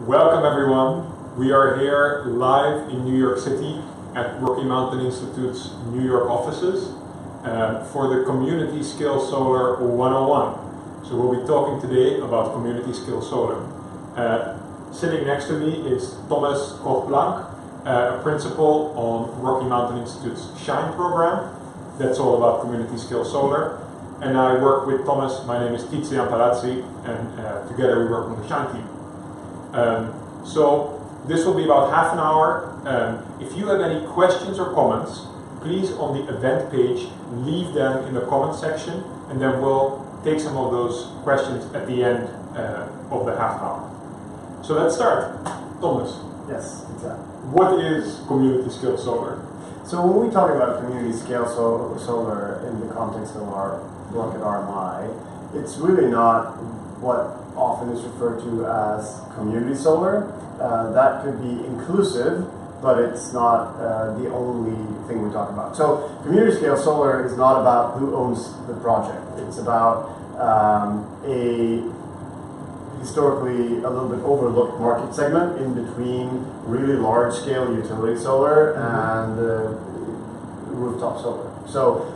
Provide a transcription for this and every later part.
Welcome everyone. We are here live in New York City at Rocky Mountain Institute's New York offices for the CommunityScale Solar 101. So we'll be talking today about CommunityScale Solar. Sitting next to me is Thomas Koch-Blank, a principal on Rocky Mountain Institute's SHINE program. That's all about CommunityScale Solar. And I work with Thomas. My name is Tizian Palazzi, and together we work on the SHINE team. So this will be about half an hour. If you have any questions or comments, please on the event page leave them in the comment section, and then we'll take some of those questions at the end of the half hour. So let's start. Thomas. Yes, exactly. What is CommunityScale Solar? So when we talk about community-scale solar in the context of our work at RMI, it's really not what often is referred to as community solar. That could be inclusive, but it's not the only thing we talk about. So community-scale solar is not about who owns the project. It's about a historically a little bit overlooked market segment in between really large-scale utility solar and rooftop solar. So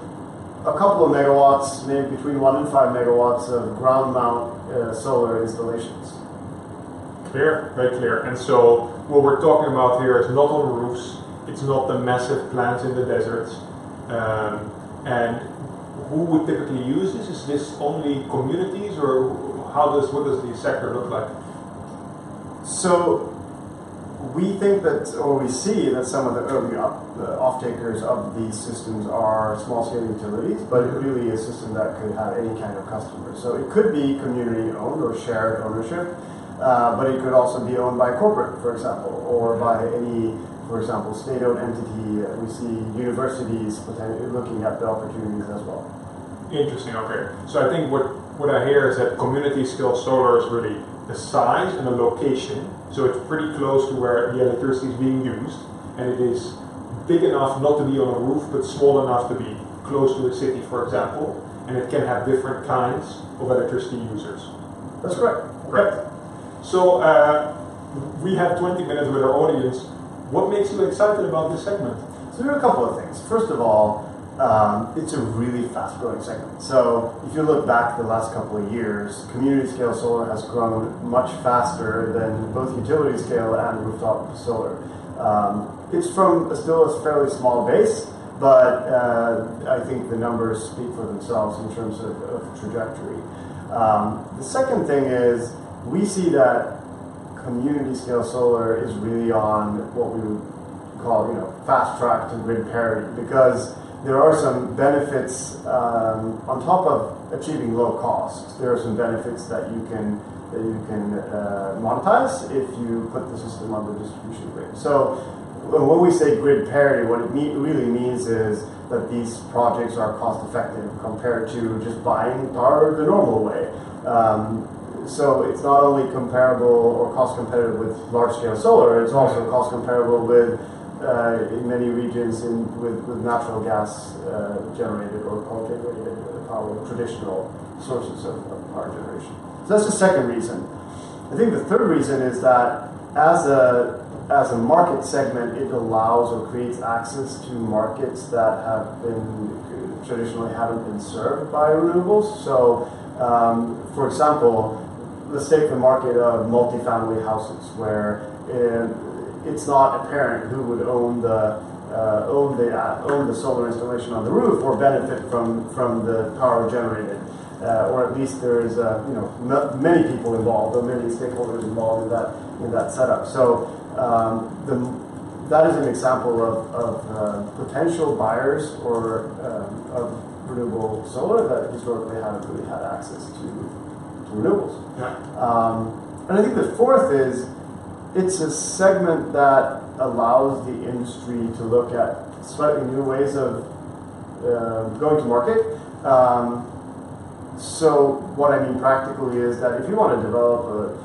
a couple of megawatts, maybe between 1 and 5 megawatts of ground mount solar installations. Clear, very clear. And so what we're talking about here is not on roofs, it's not the massive plants in the deserts. And who would typically use this? Is this only communities, or what does the sector look like? So we think that, or we see that some of the early off-takers of these systems are small-scale utilities, but it really is a system that could have any kind of customer. So it could be community-owned or shared ownership, but it could also be owned by corporate, for example, or by any, for example, state-owned entity. We see universities potentially looking at the opportunities as well. Interesting, okay. So I think what I hear is that community-scale solar is really the size and the location. So it's pretty close to where the electricity is being used, and it is big enough not to be on a roof, but small enough to be close to a city, for example, and it can have different kinds of electricity users. That's correct. Correct. So we have 20 minutes with our audience. What makes you excited about this segment? So there are a couple of things. First of all, it's a really fast-growing segment. So if you look back the last couple of years, community-scale solar has grown much faster than both utility-scale and rooftop solar. It's from still a fairly small base, but I think the numbers speak for themselves in terms of trajectory. The second thing is we see that community-scale solar is really on what we would call, fast track to grid parity, because there are some benefits on top of achieving low cost. There are some benefits that you can monetize if you put the system on the distribution grid. So when we say grid parity, what it really means is that these projects are cost effective compared to just buying power the normal way. So it's not only comparable or cost competitive with large scale solar, it's also cost comparable with in many regions with natural gas generated or coal generated power, traditional sources of power generation. So that's the second reason. I think the third reason is that as a market segment, it allows or creates access to markets that have been traditionally haven't been served by renewables. So, for example, let's take the market of multifamily houses, where it's not apparent who would own the solar installation on the roof or benefit from the power generated, or at least there is many people involved or many stakeholders involved in that setup. So that is an example of potential buyers or of renewable solar that historically haven't really had access to renewables. Yeah. And I think the fourth is it's a segment that allows the industry to look at slightly new ways of going to market. So what I mean practically is that if you want to develop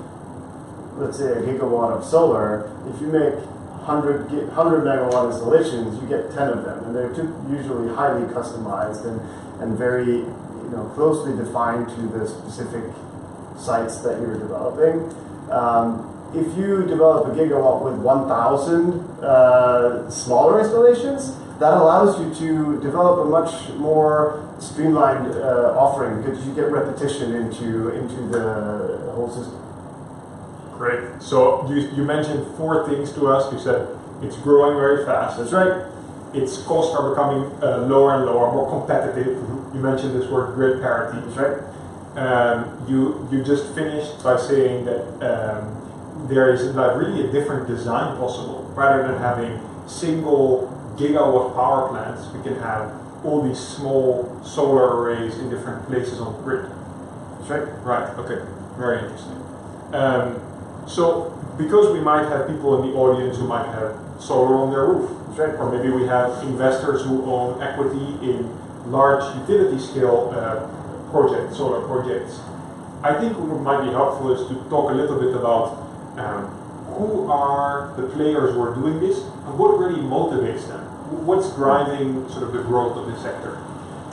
let's say a gigawatt of solar, if you make 100 megawatt installations, you get 10 of them, and they're usually highly customized and very closely defined to the specific sites that you're developing. if you develop a gigawatt with 1,000 smaller installations, that allows you to develop a much more streamlined offering because you get repetition into the whole system. Great. So you mentioned 4 things to us. You said it's growing very fast. That's right. Its costs are becoming lower and lower, more competitive. You mentioned this word grid parity. That's right. You just finished by saying that there is like really a different design possible. Rather than having single gigawatt power plants, we can have all these small solar arrays in different places on the grid. That's right. Right. Okay. Very interesting. So because we might have people in the audience who might have solar on their roof. That's right. Or maybe we have investors who own equity in large utility scale projects, solar projects. I think what might be helpful is to talk a little bit about who are the players who are doing this and what really motivates them. What's driving sort of the growth of this sector?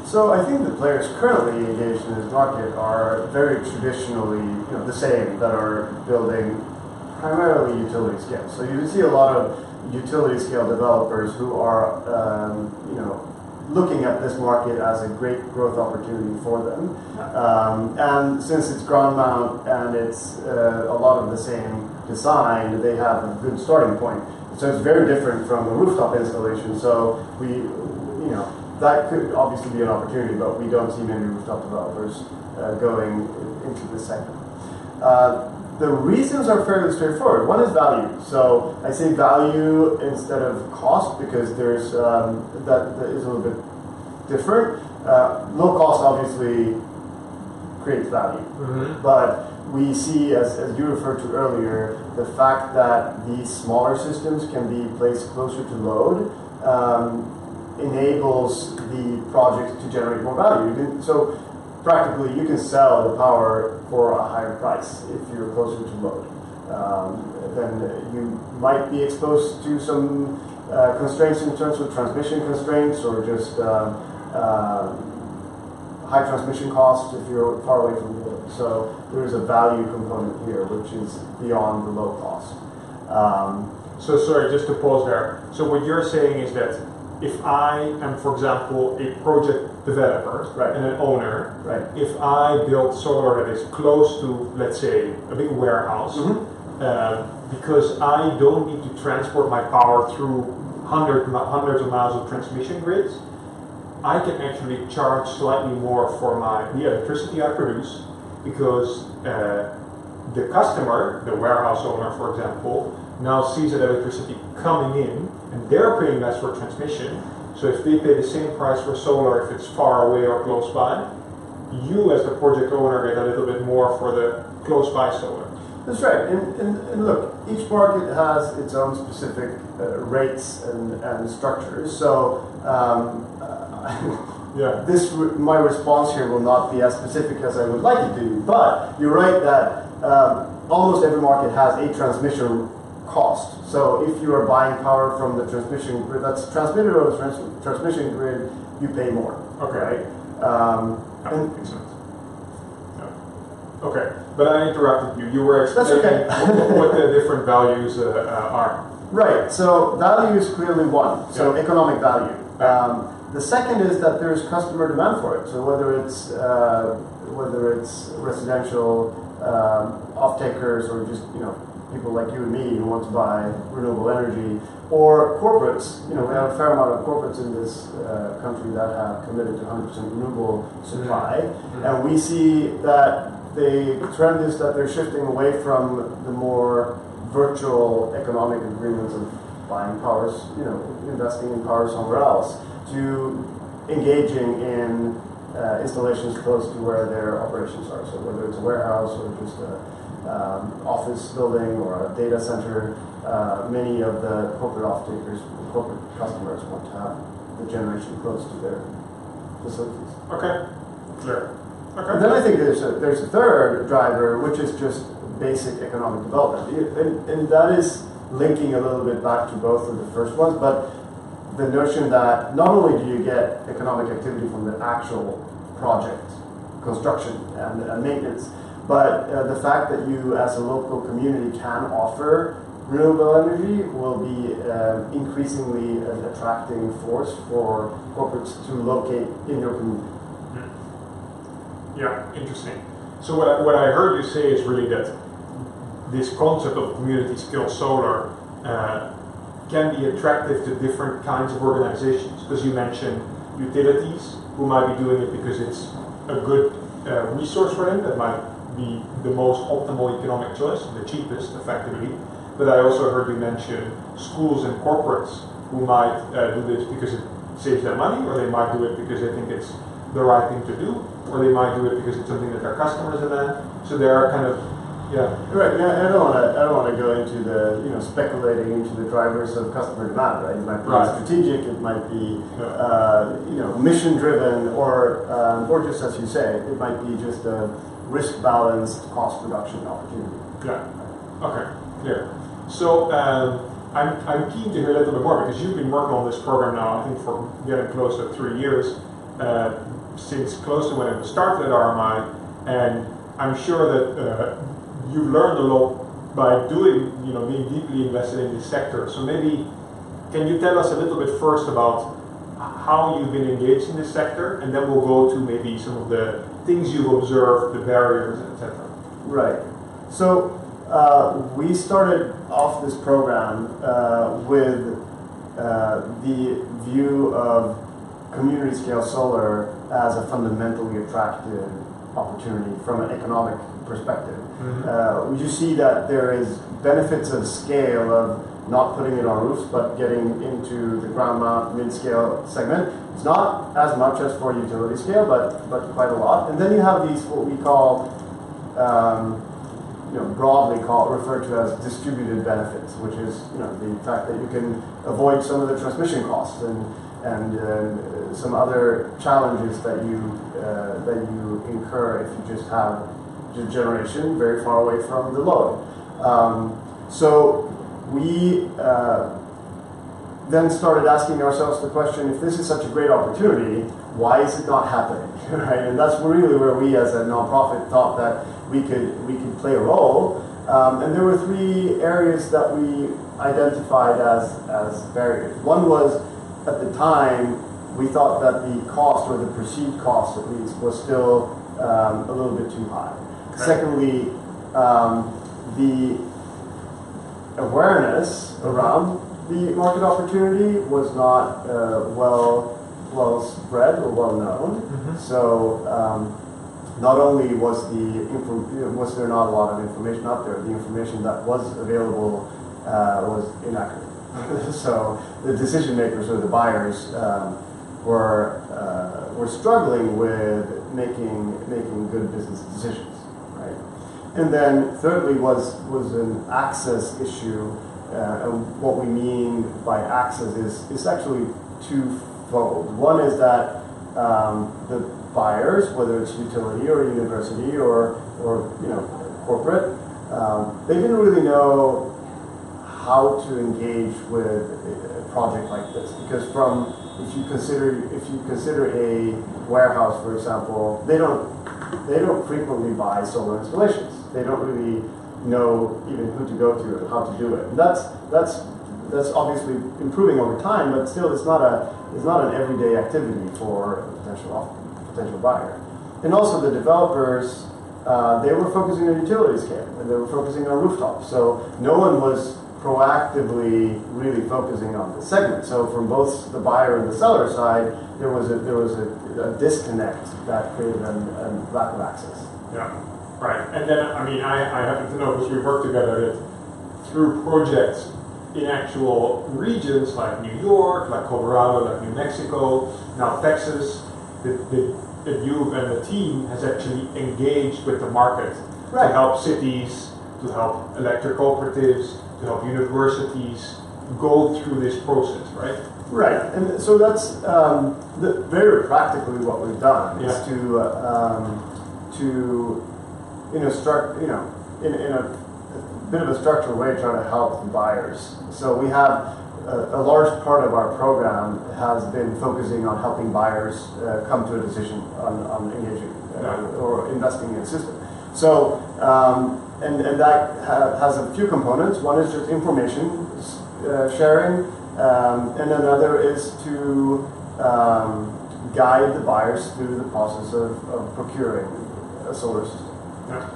So I think the players currently engaged in this market are very traditionally the same that are building primarily utility scale. So you see a lot of utility scale developers who are looking at this market as a great growth opportunity for them. And since it's ground mount and it's a lot of the same design, they have a good starting point. So it's very different from a rooftop installation. So that could obviously be an opportunity, but we don't see many rooftop developers going into this segment. The reasons are fairly straightforward. One is value. So I say value instead of cost because there's that is a little bit different. Low cost obviously creates value, but we see, as you referred to earlier, the fact that these smaller systems can be placed closer to load enables the project to generate more value. So practically, you can sell the power for a higher price if you're closer to load. Then you might be exposed to some constraints in terms of transmission constraints or just high transmission costs if you're far away from the load. So there's a value component here, which is beyond the low cost. So sorry, just to pause there. So what you're saying is that if I am, for example, a project developer and an owner, if I build solar that is close to, let's say, a big warehouse, because I don't need to transport my power through hundreds of miles of transmission grids, I can actually charge slightly more for the electricity I produce, because the customer, the warehouse owner, for example, now sees that electricity coming in, and they're paying less for transmission. So if they pay the same price for solar if it's far away or close by, you as the project owner get a little bit more for the close by solar. That's right. And look, each market has its own specific rates and structures. So my response here will not be as specific as I would like it to be. But you're right that almost every market has a transmission cost. So if you are buying power from the transmission grid that's transmitted over the transmission grid, you pay more. Okay. Right? That makes sense. Yeah. Okay, but I interrupted you. You were explaining what the different values are. Right. So value is clearly one. So economic value. The second is that there's customer demand for it. So whether it's residential off-takers or just people like you and me who want to buy renewable energy, or corporates. We have a fair amount of corporates in this country that have committed to 100% renewable supply, and we see that the trend is that they're shifting away from the more virtual economic agreements of buying powers, investing in power somewhere else, to engaging in installations close to where their operations are. So whether it's a warehouse or just a office building or a data center, many of the corporate off-takers, corporate customers want to have the generation close to their facilities. Okay, clear. Okay. And then I think there's a third driver, which is just basic economic development, and that is linking a little bit back to both of the first ones, but the notion that not only do you get economic activity from the actual project construction and maintenance, But the fact that you, as a local community, can offer renewable energy will be increasingly an attracting force for corporates to locate in your community. Yeah, interesting. So what I heard you say is really that this concept of community scale solar can be attractive to different kinds of organizations, because you mentioned utilities who might be doing it because it's a good resource for them, that might be the most optimal economic choice, the cheapest effectively. But I also heard you mention schools and corporates who might do this because it saves them money, or they might do it because they think it's the right thing to do, or they might do it because it's something that their customers demand. So there are kind of, yeah. Right. Yeah, I don't want to go into the speculating into the drivers of customer demand. Right. It might be strategic. It might be mission driven, or just as you say, it might be just a risk balanced cost reduction opportunity. Yeah. Okay. Clear. So I'm keen to hear a little bit more, because you've been working on this program now, I think, for getting close to 3 years, since close to when it was started at RMI, and I'm sure that you've learned a lot by doing, being deeply invested in this sector. So maybe, can you tell us a little bit first about how you've been engaged in this sector, and then we'll go to maybe some of the things you've observed, the barriers, etc. Right. So we started off this program with the view of community scale solar as a fundamentally attractive opportunity from an economic perspective. Mm-hmm. You see that there is benefits of scale of not putting it on roofs, but getting into the ground mount mid-scale segment. It's not as much as for utility scale, but quite a lot. And then you have these, what we call, broadly referred to as distributed benefits, which is the fact that you can avoid some of the transmission costs and some other challenges that you incur if you just have generation very far away from the load. So we then started asking ourselves the question: if this is such a great opportunity, why is it not happening? Right? And that's really where we, as a nonprofit, thought that we could play a role. And there were 3 areas that we identified as barriers. One was, at the time, we thought that the cost, or the perceived cost at least, was still a little bit too high. Okay. Secondly, the awareness around the market opportunity was not well spread or well known. Mm-hmm. So not only was there not a lot of information out there, the information that was available was inaccurate. So the decision makers, or the buyers, were struggling with making good business decisions, right? And then thirdly was an access issue. And what we mean by access is actually twofold. One is that the buyers, whether it's utility or university or corporate, they didn't really know how to engage with a project like this, because if you consider a warehouse, for example, they don't frequently buy solar installations. They don't really know even who to go to and how to do it. And that's obviously improving over time, but still it's not an everyday activity for a potential buyer. And also the developers, they were focusing on utility scale, and they were focusing on rooftops. So no one was proactively really focusing on the segment. So from both the buyer and the seller side, there was a disconnect that created a lack of access. Yeah, right. And then, I happen to know, because we work together, that through projects in actual regions like New York, like Colorado, like New Mexico, now Texas, that you and the team has actually engaged with the market to help cities, to help electric cooperatives, to help universities go through this process, right? Right, and so that's very practically what we've done is to in a bit of a structured way try to help the buyers. So we have a large part of our program has been focusing on helping buyers come to a decision on engaging or investing in a system. So, and that has a few components. One is just information sharing, and another is to guide the buyers through the process of procuring a solar system. Yeah.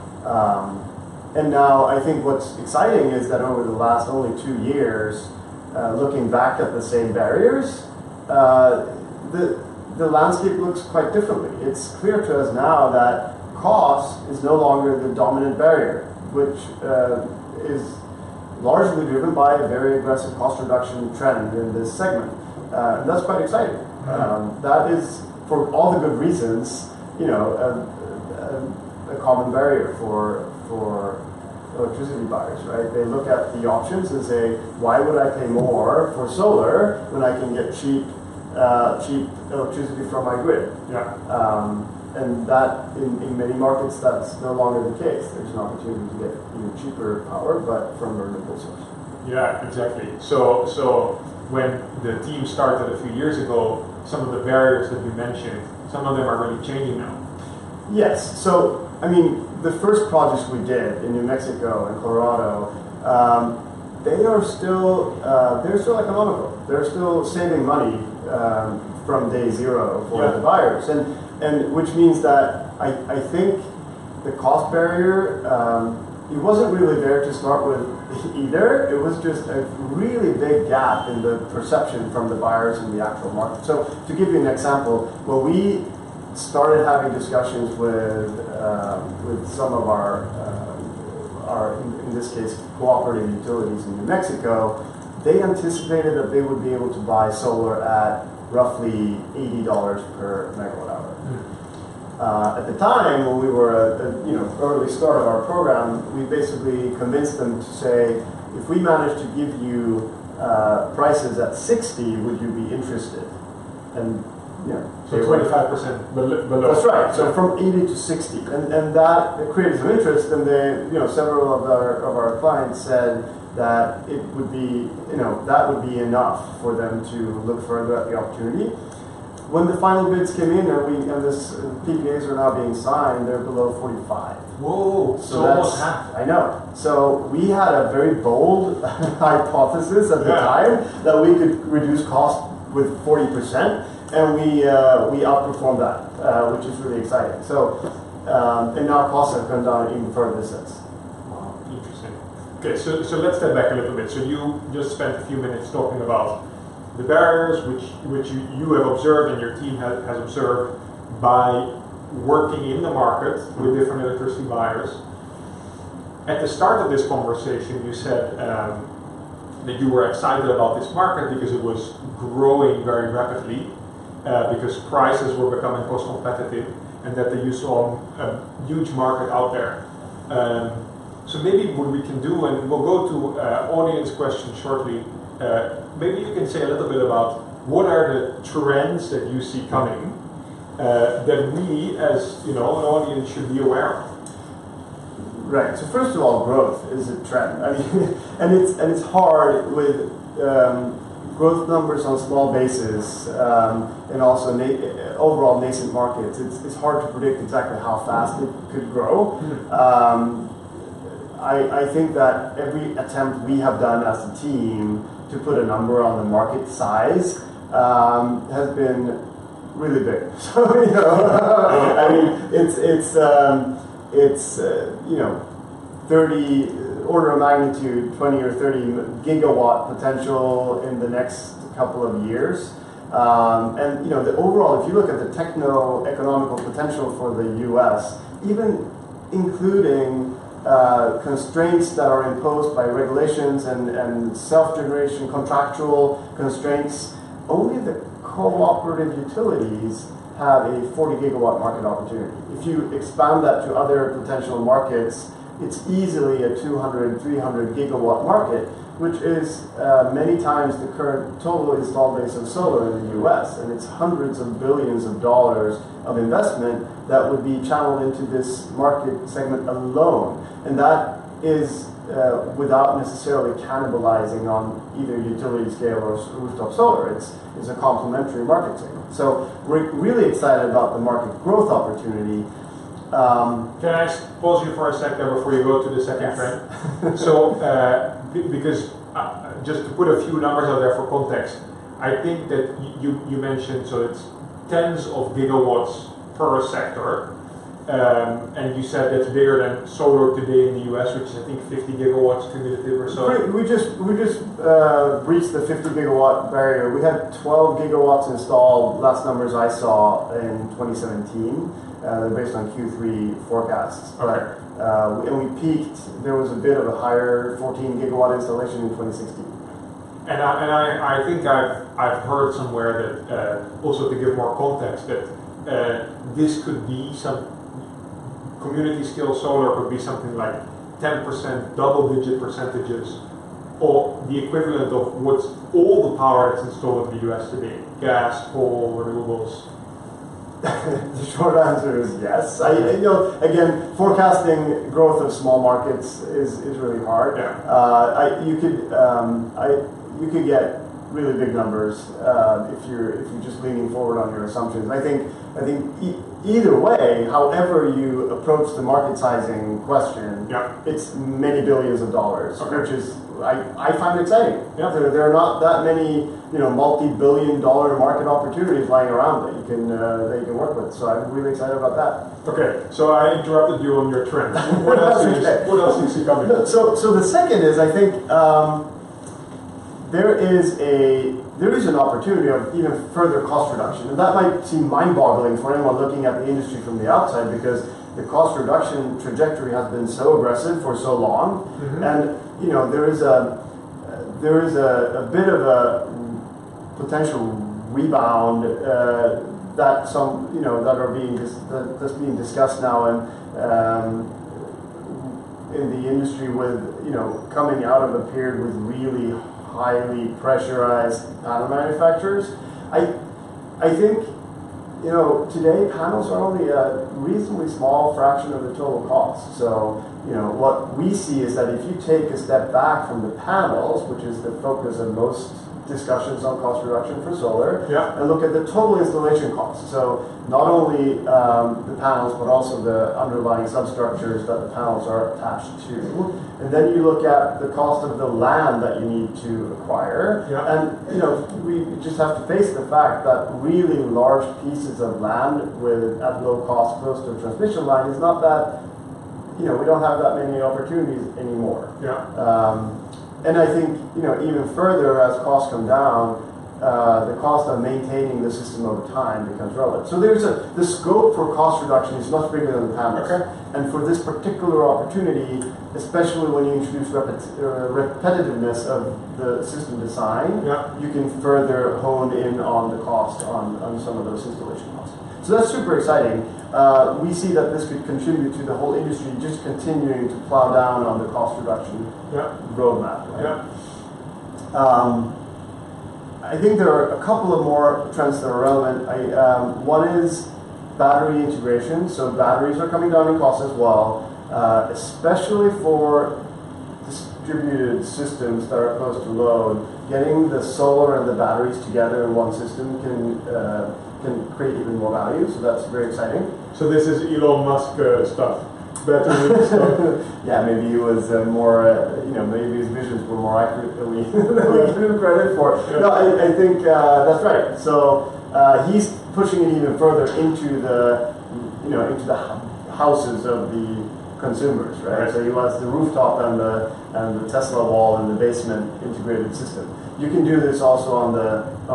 And now I think what's exciting is that over the last only 2 years, looking back at the same barriers, the landscape looks quite differently. It's clear to us now that cost is no longer the dominant barrier, which is largely driven by a very aggressive cost reduction trend in this segment. And that's quite exciting. That is, for all the good reasons, you know, a common barrier for electricity buyers, right? They look at the options and say, why would I pay more for solar when I can get cheap electricity from my grid? Yeah. And that, in many markets, that's no longer the case. There's an opportunity to get even cheaper power, but from a renewable source. Yeah, exactly. So when the team started a few years ago, some of the barriers that you mentioned, some of them are really changing now. Yes. So, I mean, the first projects we did in New Mexico and Colorado, they're still economical. They're still saving money from day zero for the buyers, and which means that I think the cost barrier, it wasn't really there to start with either. It was just a really big gap in the perception from the buyers in the actual market. So to give you an example, when we started having discussions with some of our in this case cooperative utilities in New Mexico, they anticipated that they would be able to buy solar at roughly $80 per megawatt hour. At the time, when we were early start of our program, we basically convinced them to say, if we manage to give you prices at 60, would you be interested? And so 25% below. That's right. So from 80 to 60, and that created some interest. And several of our clients said that it would be that would be enough for them to look further at the opportunity. When the final bids came in, and this PPAs are now being signed, they're below 45. Whoa! So almost half. I know. So we had a very bold hypothesis at the time that we could reduce cost with 40%. And we outperformed that, which is really exciting. So, and now costs have come down even further since. Wow, interesting. Okay, so let's step back a little bit. So you just spent a few minutes talking about the barriers which you have observed and your team has observed by working in the market with different electricity buyers. At the start of this conversation, you said that you were excited about this market because it was growing very rapidly. Because prices were becoming cost competitive, and that you saw a huge market out there. So maybe what we can do, and we'll go to audience questions shortly, maybe you can say a little bit about what are the trends that you see coming that we as an audience should be aware of. Right. So first of all, growth is a trend. I mean, and it's hard with growth numbers on small bases, and also overall nascent markets. It's hard to predict exactly how fast it could grow. I think that every attempt we have done as a team to put a number on the market size has been really big. So I mean, it's 30 order of magnitude, 20 or 30 gigawatt potential in the next couple of years. And the overall, if you look at the techno-economical potential for the U.S., even including constraints that are imposed by regulations and self-generation contractual constraints, only the cooperative utilities have a 40 gigawatt market opportunity. If you expand that to other potential markets, it's easily a 200, 300 gigawatt market, which is many times the current total installed base of solar in the US, and it's hundreds of billions of dollars of investment that would be channeled into this market segment alone. And that is without necessarily cannibalizing on either utility scale or rooftop solar. It's a complementary market segment. So we're really excited about the market growth opportunity. Can I pause you for a second before you go to the second trend? So, because just to put a few numbers out there for context, I think that you mentioned, so it's tens of gigawatts per sector, and you said that's bigger than solar today in the US, which is I think 50 gigawatts cumulative or so. We just breached the 50 gigawatt barrier. We had 12 gigawatts installed, last numbers I saw in 2017. They're based on Q3 forecasts. Okay. And we peaked, there was a bit of a higher 14 gigawatt installation in 2016. And I think I've heard somewhere that, also to give more context, that this could be some community scale solar could be something like 10%, double-digit percentages, or the equivalent of what's all the power that's installed in the US today: gas, coal, renewables. The short answer is yes. Again, forecasting growth of small markets is really hard. Yeah. You could get really big numbers if you're just leaning forward on your assumptions. I think either way, however you approach the market sizing question, it's many billions of dollars, which is I find exciting. Yeah. There are not that many multi-billion-dollar market opportunities lying around that you can work with. So I'm really excited about that. Okay, so I interrupted you on your trend. What else do you see coming? So the second is, I think there is an opportunity of even further cost reduction, and that might seem mind-boggling for anyone looking at the industry from the outside, because the cost reduction trajectory has been so aggressive for so long, and there is a bit of a potential rebound that some that's being discussed now in the industry, with coming out of a period with really highly pressurized panel manufacturers. I think today panels are only a reasonably small fraction of the total cost. So what we see is that if you take a step back from the panels, which is the focus of most discussions on cost reduction for solar, and look at the total installation cost. So not only the panels, but also the underlying substructures that the panels are attached to. And then you look at the cost of the land that you need to acquire. And we just have to face the fact that really large pieces of land at low cost close to a transmission line is not that, we don't have that many opportunities anymore. And I think, even further, as costs come down, the cost of maintaining the system over time becomes relevant. So the scope for cost reduction is much bigger than the panels. And for this particular opportunity, especially when you introduce repetitiveness of the system design, you can further hone in on the cost on some of those installation costs. So that's super exciting. We see that this could contribute to the whole industry just continuing to plow down on the cost reduction roadmap. I think there are a couple of more trends that are relevant. One is battery integration. So batteries are coming down in cost as well, especially for distributed systems that are close to load. Getting the solar and the batteries together in one system can create even more value. So that's very exciting. So this is Elon Musk stuff. Battery stuff. Yeah, maybe he was more, maybe his visions were more accurate than we give him credit for. No, I think that's right. So he's pushing it even further into the houses of the consumers, right? So he wants the rooftop and the Tesla wall and the basement integrated system. You can do this also on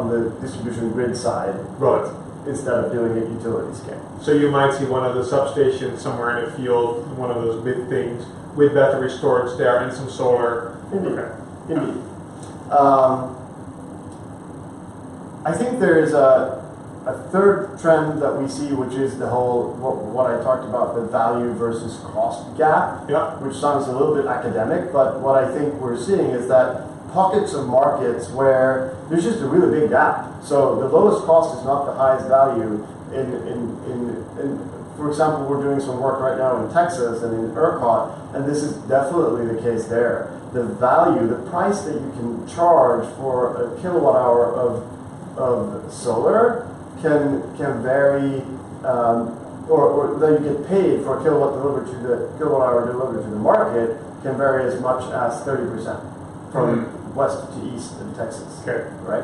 the distribution grid side, instead of doing it utility scale. So you might see one of the substations somewhere in a field, one of those big things with battery storage there and some solar. Indeed. Indeed. I think there is a third trend that we see, which is the whole, what I talked about, the value versus cost gap, which sounds a little bit academic, but what I think we're seeing is that pockets of markets where there's just a really big gap. So the lowest cost is not the highest value. For example, we're doing some work right now in Texas and in ERCOT, and this is definitely the case there. The value, the price that you can charge for a kilowatt hour of solar can vary or that you get paid for a kilowatt hour delivered to the market can vary as much as 30% from west to east in Texas. Okay. Right.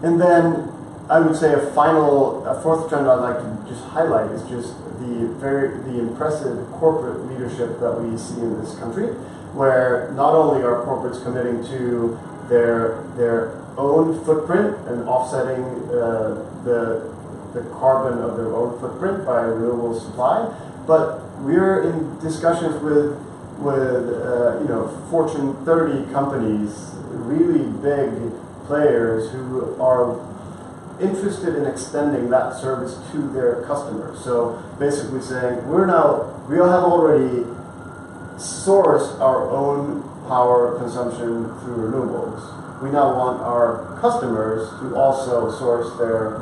And then I would say a fourth trend I'd like to just highlight is just the impressive corporate leadership that we see in this country, where not only are corporates committing to their own footprint and offsetting the carbon of their own footprint by renewable supply, but we're in discussions with Fortune 30 companies, really big players who are interested in extending that service to their customers. So basically saying, we have already sourced our own power consumption through renewables. We now want our customers to also source their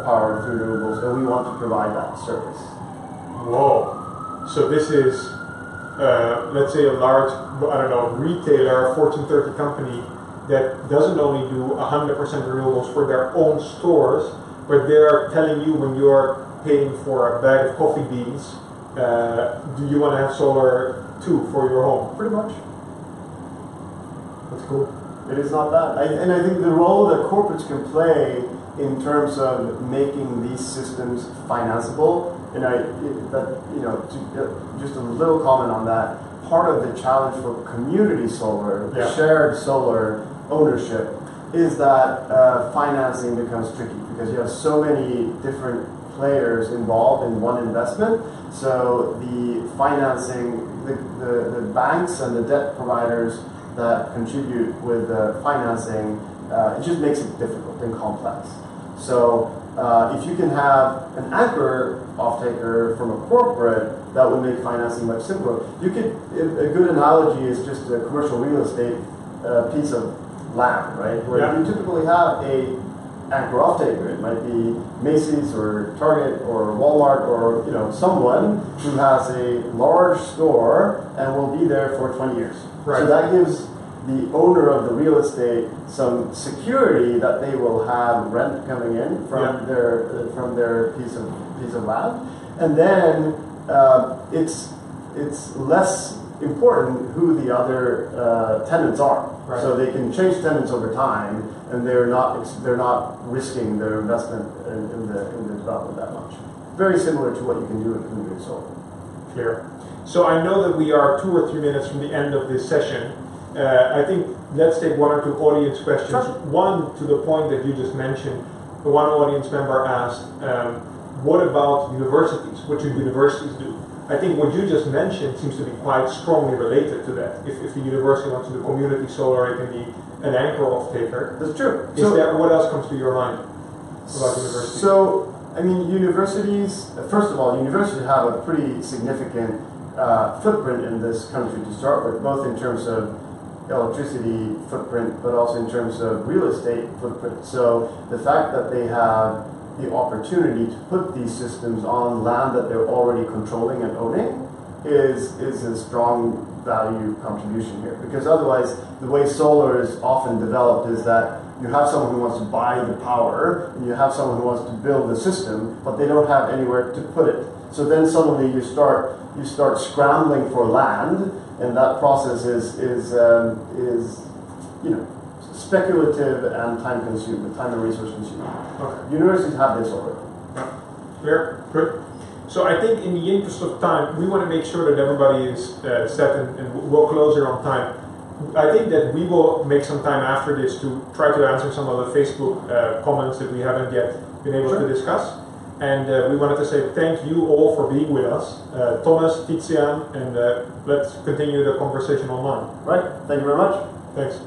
power through renewables, and we want to provide that service. Whoa. So this is, let's say, a large, retailer, Fortune 30 company that doesn't only do 100% renewables for their own stores, but they're telling you when you're paying for a bag of coffee beans, do you want to have solar too for your home? Pretty much. That's cool. It is not bad. And I think the role that corporates can play in terms of making these systems financeable, and just a little comment on that, part of the challenge for community solar, shared solar ownership, is that financing becomes tricky because you have so many different players involved in one investment. So the financing, the banks and the debt providers that contribute with the financing, it just makes it difficult and complex. So if you can have an anchor off-taker from a corporate, that would make financing much simpler. A good analogy is just a commercial real estate piece of land, right? Where you typically have a anchor off-taker. It might be Macy's or Target or Walmart or someone who has a large store and will be there for 20 years. Right. So that gives the owner of the real estate some security that they will have rent coming in from their piece of land, and then it's less important who the other tenants are. Right. So they can change tenants over time, and they're not risking their investment in the development that much. Very similar to what you can do in community solar. Clear. So I know that we are 2 or 3 minutes from the end of this session. I think let's take 1 or 2 audience questions. Sure. One, to the point that you just mentioned, one audience member asked, what about universities? What should universities do? I think what you just mentioned seems to be quite strongly related to that. If the university wants to do community solar, it can be an anchor off-taker. That's true. What else comes to your mind about universities? So, I mean, universities, first of all, universities have a pretty significant footprint in this country to start with, both in terms of electricity footprint, but also in terms of real estate footprint. So the fact that they have the opportunity to put these systems on land that they're already controlling and owning is a strong value contribution here. Because otherwise, the way solar is often developed is that you have someone who wants to buy the power, and you have someone who wants to build the system, but they don't have anywhere to put it. So then suddenly you start scrambling for land, and that process is speculative and time and resource consuming. Okay. Universities have this already. Clear. Good. So I think in the interest of time, we want to make sure that everybody is set and we'll close here on time. I think that we will make some time after this to try to answer some of the Facebook comments that we haven't yet been able to discuss. And we wanted to say thank you all for being with us. Thomas, Tizian, and let's continue the conversation online. Right. Thank you very much. Thanks.